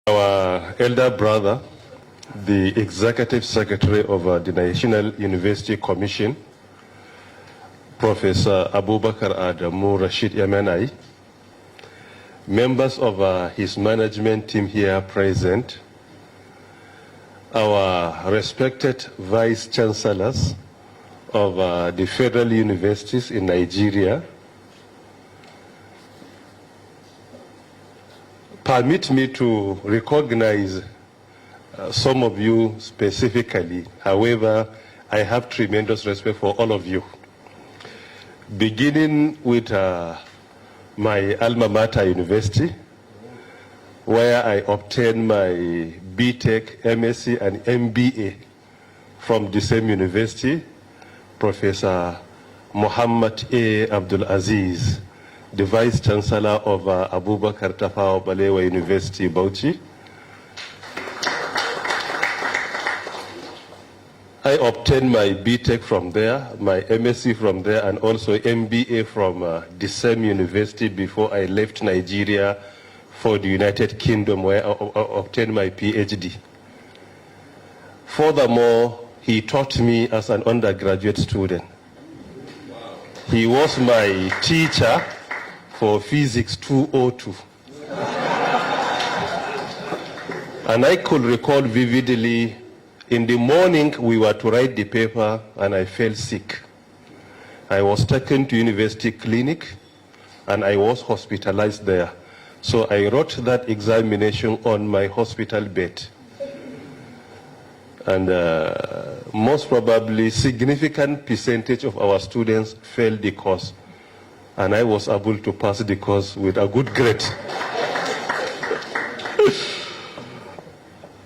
Our elder brother, the Executive Secretary of the National University Commission, Professor Abubakar Adamu Rashid Yamenai, members of his management team here present, our respected Vice Chancellors of the federal universities in Nigeria. Permit me to recognize some of you specifically. However, I have tremendous respect for all of you. Beginning with my alma mater university, where I obtained my BTech, MSc, and MBA from the same university, Professor Muhammad A. Abdul Aziz, the Vice Chancellor of Abubakar Tafawa Balewa University, Bauchi. I obtained my BTech from there, my MSc from there, and also MBA from the same university before I left Nigeria for the United Kingdom, where I obtained my PhD. Furthermore, he taught me as an undergraduate student. He was my teacher for Physics 202. And I could recall vividly, in the morning we were to write the paper and I fell sick. I was taken to university clinic and I was hospitalized there. So I wrote that examination on my hospital bed. And most probably significant percentage of our students failed the course. And I was able to pass the course with a good grade.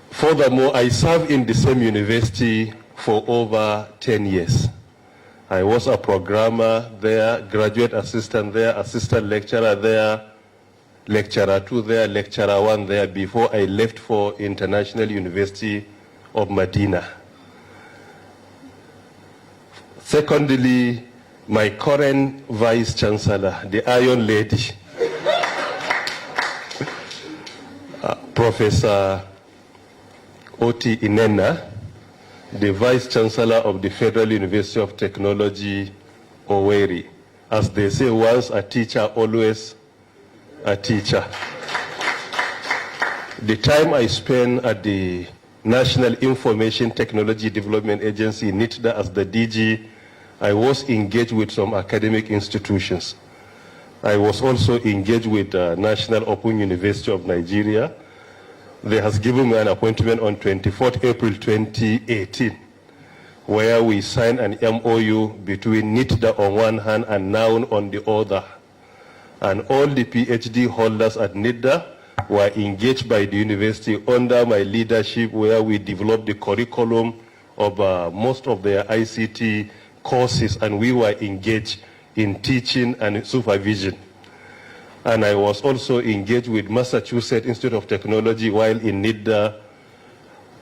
Furthermore, I served in the same university for over 10 years. I was a programmer there, graduate assistant there, assistant lecturer there, lecturer 2 there, lecturer 1 there, before I left for International University of Medina. Secondly, my current Vice Chancellor, the Iron Lady, Professor Oti Inena, the Vice Chancellor of the Federal University of Technology, Owerri. As they say, once a teacher, always a teacher. The time I spent at the National Information Technology Development Agency, NITDA, as the DG, I was engaged with some academic institutions. I was also engaged with National Open University of Nigeria. They has given me an appointment on 24th April 2018, where we signed an MOU between NITDA on one hand and NOUN on the other. And all the PhD holders at NITDA were engaged by the university under my leadership, where we developed the curriculum of most of their ICT courses, and we were engaged in teaching and supervision. And I was also engaged with Massachusetts Institute of Technology while in NITDA,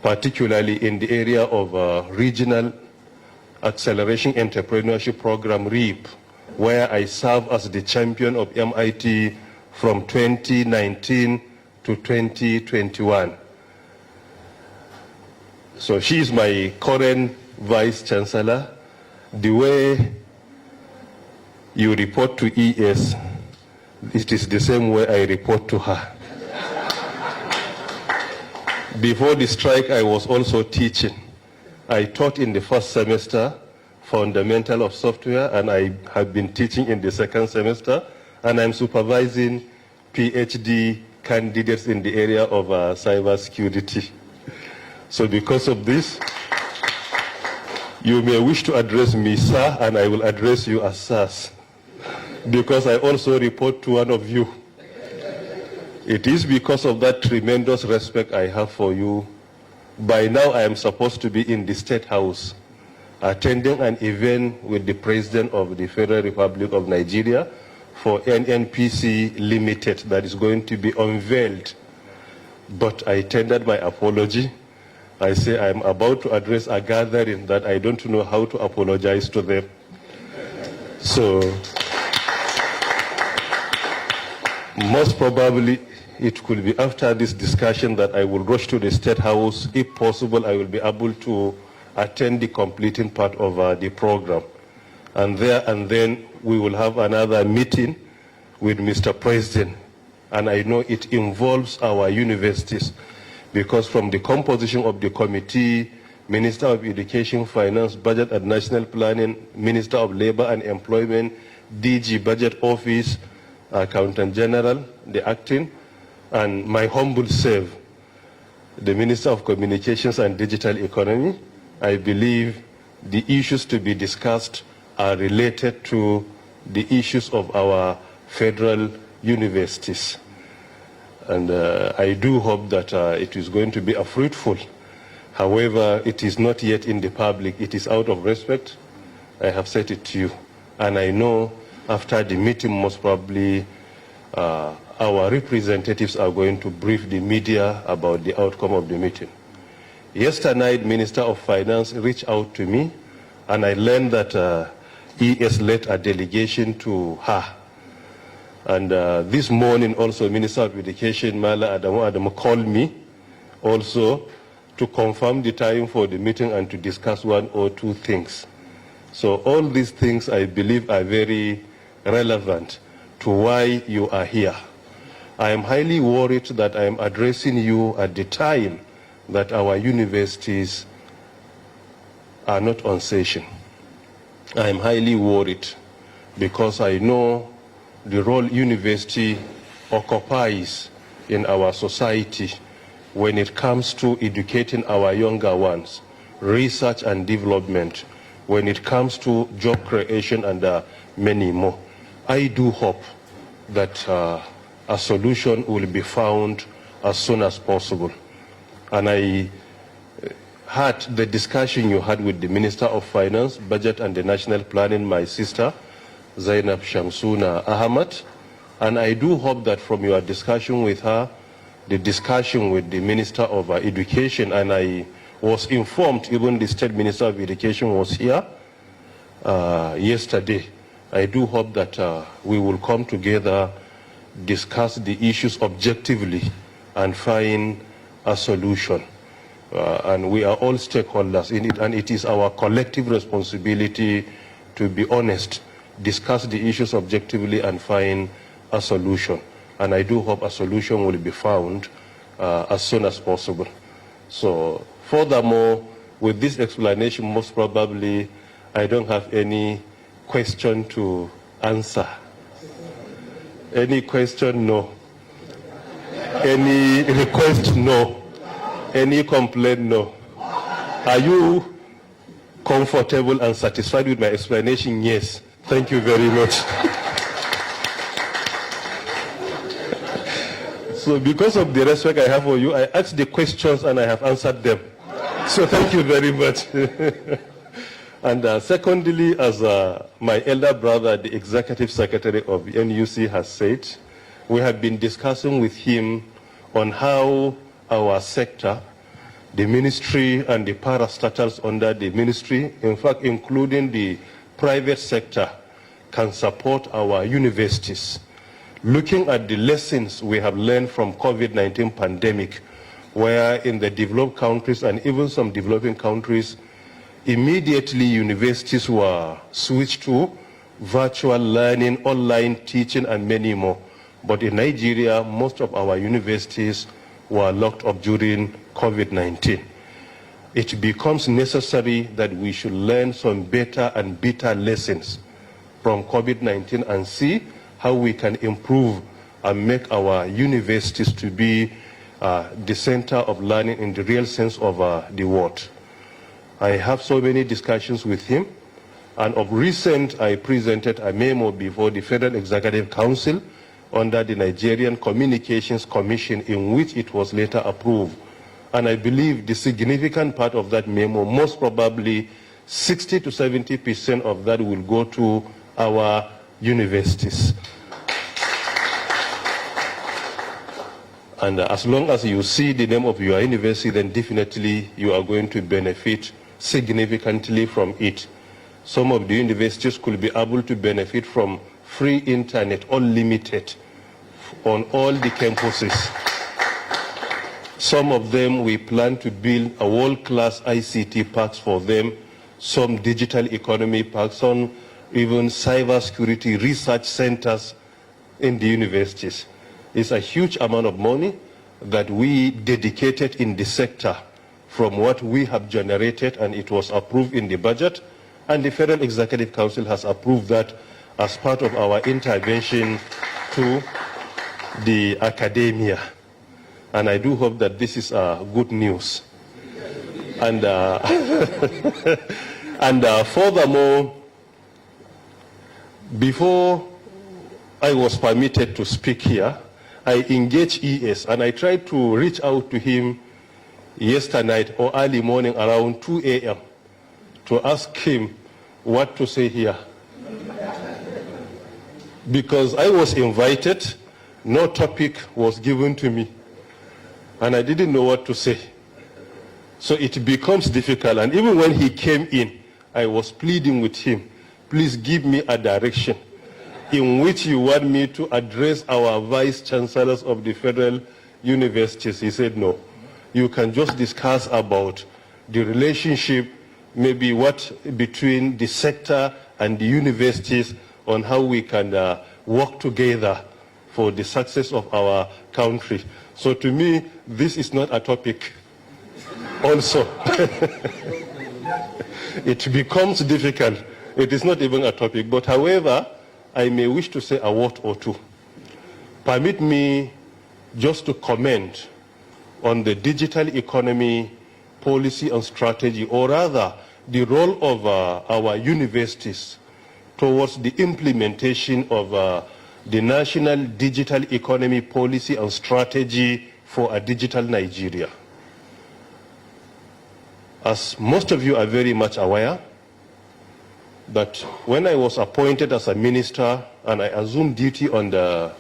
particularly in the area of Regional Acceleration Entrepreneurship Program, REAP, where I served as the champion of MIT from 2019 to 2021. So she is my current Vice Chancellor. The way you report to ES, it is the same way I report to her. Before the strike, I was also teaching. I taught in the first semester, Fundamental of Software, and I have been teaching in the second semester, and I'm supervising PhD candidates in the area of cybersecurity. So because of this, you may wish to address me, sir, and I will address you as sirs, because I also report to one of you. It is because of that tremendous respect I have for you. By now, I am supposed to be in the State House, attending an event with the President of the Federal Republic of Nigeria for NNPC Limited that is going to be unveiled. But I tendered my apology. I say I'm about to address a gathering that I don't know how to apologize to them. So most probably it could be after this discussion that I will rush to the State House. If possible, I will be able to attend the completing part of the program. And then we will have another meeting with Mr. President. And I know it involves our universities, because from the composition of the committee, Minister of Education, Finance, Budget and National Planning, Minister of Labor and Employment, DG Budget Office, Accountant General, the acting, and my humble self, the Minister of Communications and Digital Economy. I believe the issues to be discussed are related to the issues of our federal universities. And I do hope that it is going to be a fruitful. However, it is not yet in the public. It is out of respect. I have said it to you. And I know after the meeting, most probably, our representatives are going to brief the media about the outcome of the meeting. Yesterday night, Minister of Finance reached out to me, and I learned that ES led a delegation to her. And this morning also, Minister of Education, Mala Adamu called me also to confirm the time for the meeting and to discuss one or two things. So all these things, I believe, are very relevant to why you are here. I am highly worried that I am addressing you at the time that our universities are not on session. I am highly worried because I know the role university occupies in our society when it comes to educating our younger ones, research and development, when it comes to job creation and many more. I do hope that a solution will be found as soon as possible. And I heard the discussion you had with the Minister of Finance, Budget and the National Planning, my sister, Zainab Shamsuna Ahmad. And I do hope that from your discussion with her, the discussion with the Minister of Education, and I was informed even the State Minister of Education was here yesterday. I do hope that we will come together, discuss the issues objectively, and find a solution. And we are all stakeholders in it, and it is our collective responsibility to be honest, discuss the issues objectively, and find a solution. And I do hope a solution will be found as soon as possible. So, furthermore, with this explanation, most probably, I don't have any question to answer. Any question? No. Any request? No. Any complaint? No. Are you comfortable and satisfied with my explanation? Yes. Thank you very much. So because of the respect I have for you, I asked the questions and I have answered them. So thank you very much. And secondly, as my elder brother, the executive secretary of NUC has said, we have been discussing with him on how our sector, the ministry and the parastatals under the ministry, in fact, including the private sector, can support our universities. Looking at the lessons we have learned from COVID-19 pandemic, where in the developed countries and even some developing countries, immediately universities were switched to virtual learning, online teaching, and many more. But in Nigeria, most of our universities were locked up during COVID-19. It becomes necessary that we should learn some better and bitter lessons from COVID-19 and see how we can improve and make our universities to be the center of learning in the real sense of the word. I have so many discussions with him, and of recent I presented a memo before the Federal Executive Council under the Nigerian Communications Commission, in which it was later approved. And I believe the significant part of that memo, most probably 60 to 70% of that will go to our universities. And as long as you see the name of your university, then definitely you are going to benefit significantly from it. Some of the universities could be able to benefit from free internet, unlimited, on all the campuses. Some of them we plan to build a world-class ICT parks for them, some digital economy parks, some even cybersecurity research centers in the universities. It's a huge amount of money that we dedicated in the sector from what we have generated, and it was approved in the budget, and the Federal Executive Council has approved that as part of our intervention to the academia. And I do hope that this is good news. And, furthermore, before I was permitted to speak here, I engaged ES, and I tried to reach out to him yesterday night or early morning around 2 a.m. to ask him what to say here. Because I was invited, no topic was given to me, and I didn't know what to say. So it becomes difficult, and even when he came in, I was pleading with him, please give me a direction in which you want me to address our vice chancellors of the federal universities. He said, no, you can just discuss about the relationship, maybe what between the sector and the universities on how we can work together for the success of our country. So to me, this is not a topic. Also, it becomes difficult. It is not even a topic. But however, I may wish to say a word or two. Permit me just to comment on the digital economy policy and strategy, or rather, the role of our universities towards the implementation of the National Digital Economy Policy and Strategy for a Digital Nigeria. As most of you are very much aware, that when I was appointed as a minister and I assumed duty on the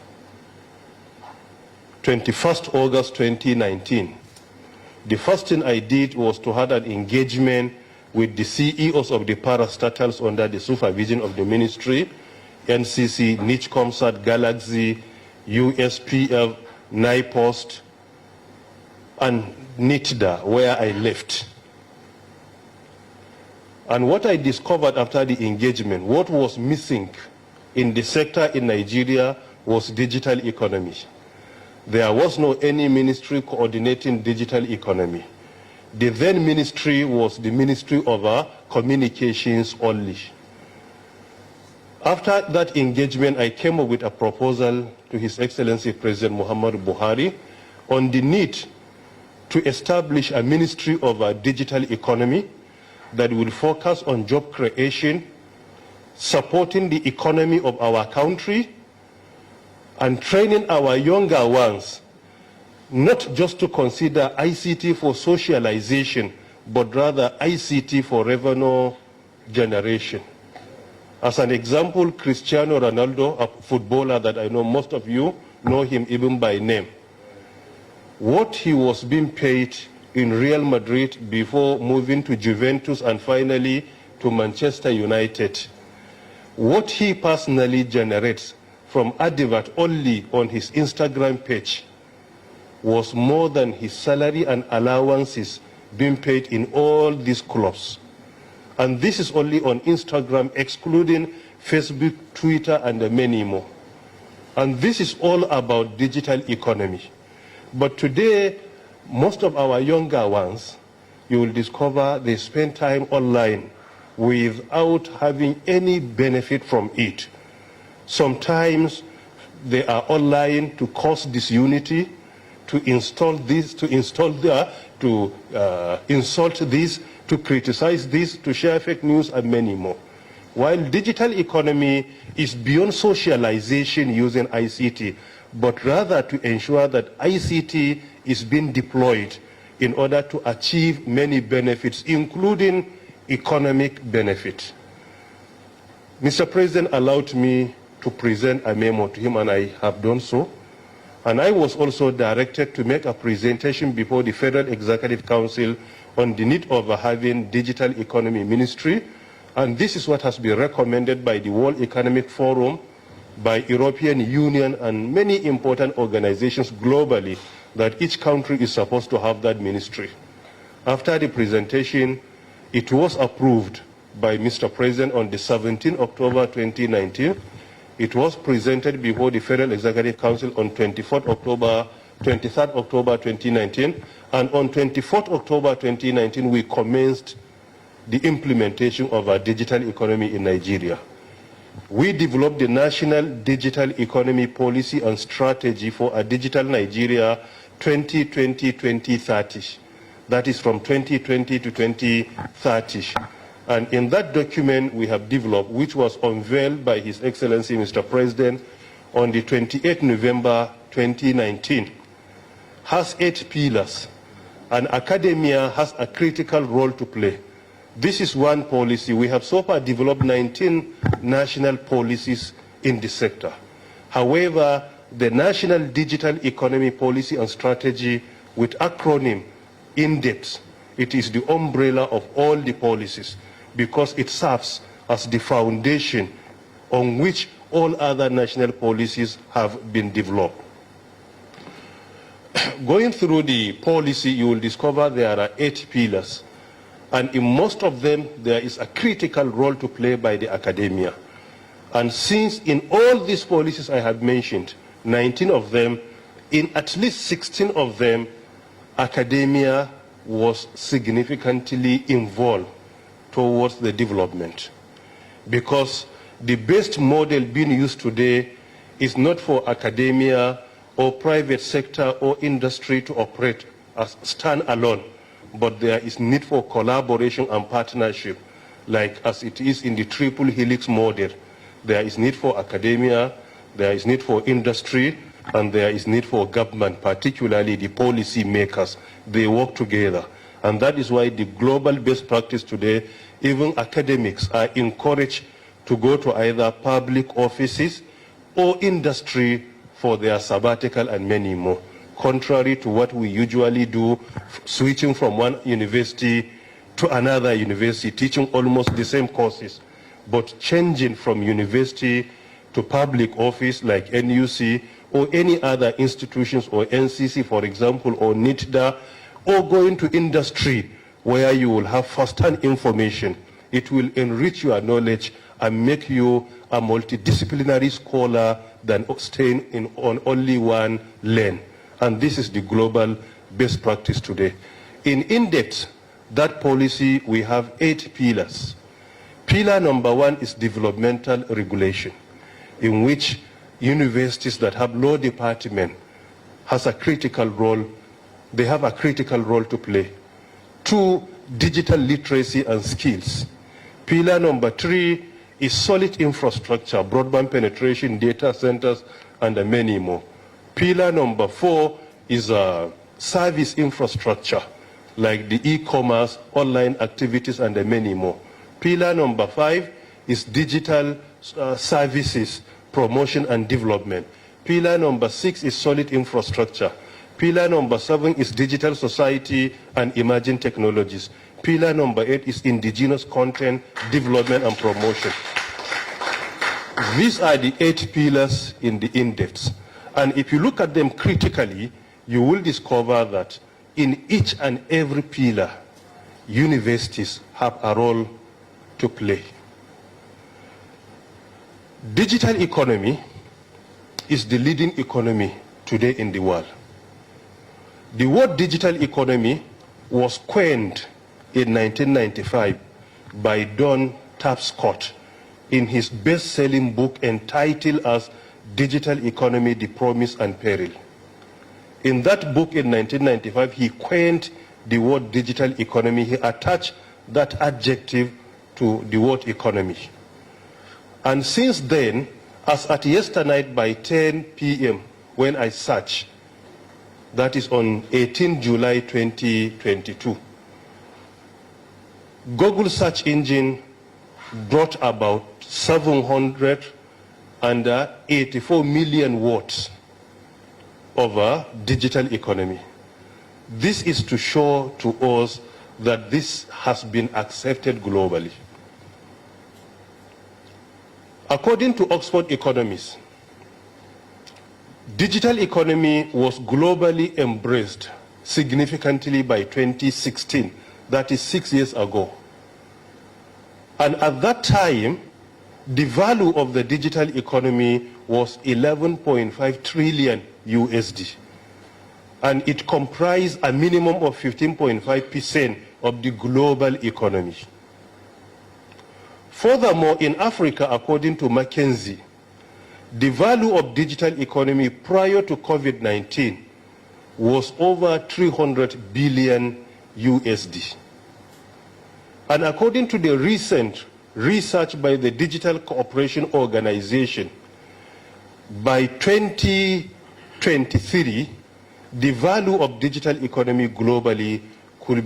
21st August 2019, the first thing I did was to have an engagement with the CEOs of the parastatals under the supervision of the ministry, NCC, NICHCOMSAT, Galaxy, USPF, NIPOST, and NITDA, where I left. And what I discovered after the engagement, what was missing in the sector in Nigeria was digital economy. There was no any ministry coordinating digital economy. The then ministry was the Ministry of Communications only. After that engagement, I came up with a proposal to His Excellency President Muhammadu Buhari on the need to establish a Ministry of Digital Economy that will focus on job creation, supporting the economy of our country, and training our younger ones, not just to consider ICT for socialization, but rather ICT for revenue generation. As an example, Cristiano Ronaldo, a footballer that I know most of you know him even by name. What he was being paid in Real Madrid before moving to Juventus and finally to Manchester United, what he personally generates from advert only on his Instagram page was more than his salary and allowances being paid in all these clubs. And this is only on Instagram, excluding Facebook, Twitter, and many more. And this is all about digital economy. But today, most of our younger ones, you will discover they spend time online without having any benefit from it. Sometimes they are online to cause disunity, to install this, to insult that, to insult this, to criticize this, to share fake news, and many more. While digital economy is beyond socialization using ICT, but rather to ensure that ICT is being deployed in order to achieve many benefits, including economic benefit. Mr. President allowed me to present a memo to him, and I have done so. And I was also directed to make a presentation before the Federal Executive Council on the need of having digital economy ministry. And this is what has been recommended by the World Economic Forum by European Union and many important organizations globally that each country is supposed to have that ministry. After the presentation, it was approved by Mr. President on the 17th October 2019. It was presented before the Federal Executive Council on 23rd October 2019, and on 24th October 2019 we commenced the implementation of our digital economy in Nigeria. We developed the National Digital Economy Policy and Strategy for a Digital Nigeria 2020-2030. That is from 2020 to 2030. And in that document we have developed, which was unveiled by His Excellency Mr. President on the 28th November 2019, has 8 pillars, and academia has a critical role to play. This is one policy. We have so far developed 19 national policies in the sector. However, the National Digital Economy Policy and Strategy, with acronym INDEPT, it is the umbrella of all the policies because it serves as the foundation on which all other national policies have been developed. Going through the policy, you will discover there are 8 pillars. And in most of them, there is a critical role to play by the academia. And since in all these policies I have mentioned, 19 of them, in at least 16 of them, academia was significantly involved towards the development. Because the best model being used today is not for academia or private sector or industry to operate as stand alone, but there is need for collaboration and partnership, like as it is in the triple helix model. There is need for academia, there is need for industry, and there is need for government, particularly the policy makers. They work together. And that is why the global best practice today, even academics are encouraged to go to either public offices or industry for their sabbatical and many more. Contrary to what we usually do, switching from one university to another university, teaching almost the same courses, but changing from university to public office like NUC or any other institutions, or NCC, for example, or NITDA, or going to industry where you will have first-hand information. It will enrich your knowledge and make you a multidisciplinary scholar than staying on only one lane. And this is the global best practice today. In INDEPT, that policy, we have 8 pillars. Pillar number 1 is developmental regulation, in which universities that have law department has a critical role. They have a critical role to play. 2, digital literacy and skills. Pillar number 3 is solid infrastructure, broadband penetration, data centers, and many more. Pillar number 4 is service infrastructure, like the e-commerce, online activities, and many more. Pillar number 5 is digital services, promotion and development. Pillar number 6 is solid infrastructure. Pillar number 7 is digital society and emerging technologies. Pillar number 8 is indigenous content, development and promotion. These are the 8 pillars in the INDEPT. And if you look at them critically, you will discover that in each and every pillar, universities have a role to play. Digital economy is the leading economy today in the world. The word digital economy was coined in 1995 by Don Tapscott in his best-selling book entitled as Digital Economy, The Promise and Peril. In that book in 1995, he coined the word digital economy. He attached that adjective to the word economy. And since then, as at yesternight by 10 p.m. when I searched, that is on 18 July 2022, Google search engine brought about 784 million words of a digital economy. This is to show to us that this has been accepted globally. According to Oxford economists, Digital economy was globally embraced significantly by 2016, that is 6 years ago. And at that time, the value of the digital economy was 11.5 trillion USD. And it comprised a minimum of 15.5% of the global economy. Furthermore, in Africa, according to McKinsey, the value of digital economy prior to COVID-19 was over 300 billion USD. And according to the recent research by the Digital Cooperation Organization, by 2023, the value of digital economy globally could be